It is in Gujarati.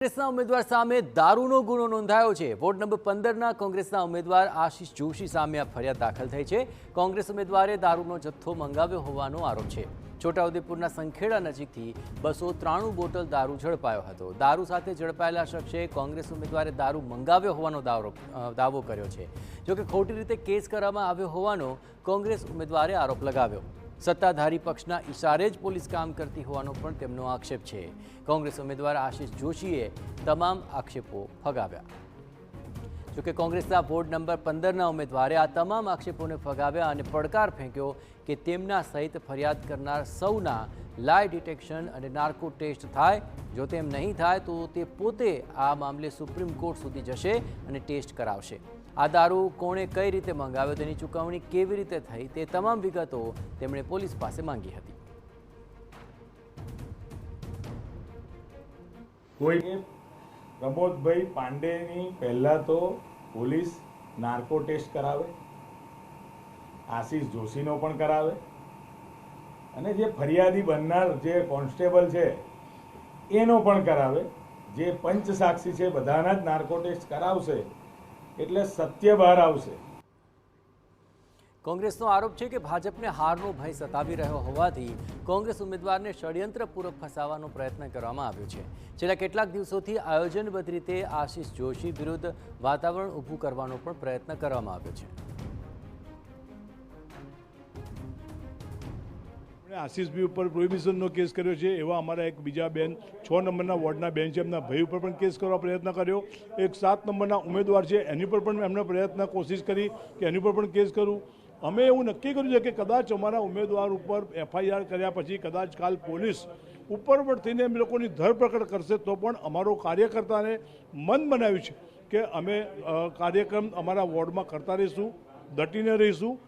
કોંગ્રેસના ઉમેદવાર સામે દારૂનો ગુનો નોંધાયો છે। વોર્ડ નંબર 15ના કોંગ્રેસના ઉમેદવાર આશિષ જોશી સામે આ ફરિયાદ દાખલ થઈ છે। કોંગ્રેસ ઉમેદવારે દારૂનો જથ્થો મંગાવ્યો હોવાનો આરોપ છે। છોટાઉદેપુરના સંખેડા નજીકથી 293 બોટલ દારૂ ઝડપાયો હતો। દારૂ સાથે ઝડપાયેલા શખ્સે કોંગ્રેસ ઉમેદવારે દારૂ મંગાવ્યો હોવાનો દાવો કર્યો છે। જોકે ખોટી રીતે કેસ કરવામાં આવ્યો હોવાનો કોંગ્રેસ ઉમેદવારે આરોપ લગાવ્યો। સત્તાધારી પક્ષના ઇશારે જ પોલીસ કામ કરતી હોવાનો પણ તેમનો આક્ષેપ છે। કોંગ્રેસ ઉમેદવાર આશિષ જોશીએ તમામ આક્ષેપો ફગાવ્યા। જોકે કોંગ્રેસના વોર્ડ નંબર 15ના ઉમેદવારે આ તમામ આક્ષેપોને ફગાવ્યા અને પડકાર ફેંક્યો કે તેમના સહિત ફરિયાદ કરનાર સૌના લાય ડિટેક્શન અને નાર્કો ટેસ્ટ થાય। જો તેમ નહીં થાય તો તે પોતે આ મામલે સુપ્રીમ કોર્ટ સુધી જશે અને ટેસ્ટ કરાવશે। આ દારૂ કોણે કઈ રીતે મંગાવ્યો, તેની ચૂકવણી કેવી રીતે થઈ, તે તમામ વિગતો તેમણે પોલીસ પાસે માંગી હતી। કોઈ પ્રમોદભાઈ પાંડેની પહેલા તો પોલીસ નાર્કો ટેસ્ટ કરાવે, આશિષ જોશીનો પણ કરાવે અને જે ફરિયાદી બનનાર જે કોન્સ્ટેબલ છે એનો પણ કરાવે। જે પંચ સાક્ષી છે બધાના જ નાર્કો ટેસ્ટ કરાવશે એટલે સત્ય બહાર આવશે। કોંગ્રેસનો આરોપ છે કે ભાજપને હારનો ભય સતાવી રહ્યો હોવાથી કોંગ્રેસ ઉમેદવારને ષડયંત્રપૂર્વક ફસાવવાનો પ્રયત્ન કરવામાં આવ્યો છે। છેલ્લા કેટલાક દિવસોથી આયોજનબદ્ધ રીતે આશિષ જોશી વિરુદ્ધ વાતાવરણ ઊભું કરવાનો પણ પ્રયત્ન કરવામાં આવ્યો છે। આશિષભાઈ ઉપર પ્રોહિબિશનનો કેસ કર્યો છે। એવા અમારા એક બીજા બેન 6 નંબરના વોર્ડના બેન છે, એમના ભાઈ ઉપર પણ કેસ કરવા પ્રયત્ન કર્યો। એક 7 નંબરના ઉમેદવાર છે એની પર પણ એમણે કોશિશ કરી કે એની પર પણ કેસ કરું। અમે એવું નક્કી કર્યું છે કે કદાચ અમારા ઉમેદવાર ઉપર FIR કર્યા પછી કદાચ કાલ પોલીસ ઉપર થઈને એમ લોકોની ધરપકડ કરશે તો પણ અમારો કાર્યકર્તાને મન બનાવ્યું છે કે અમે કાર્યક્રમ અમારા વોર્ડમાં કરતા રહીશું, ડટીને રહીશું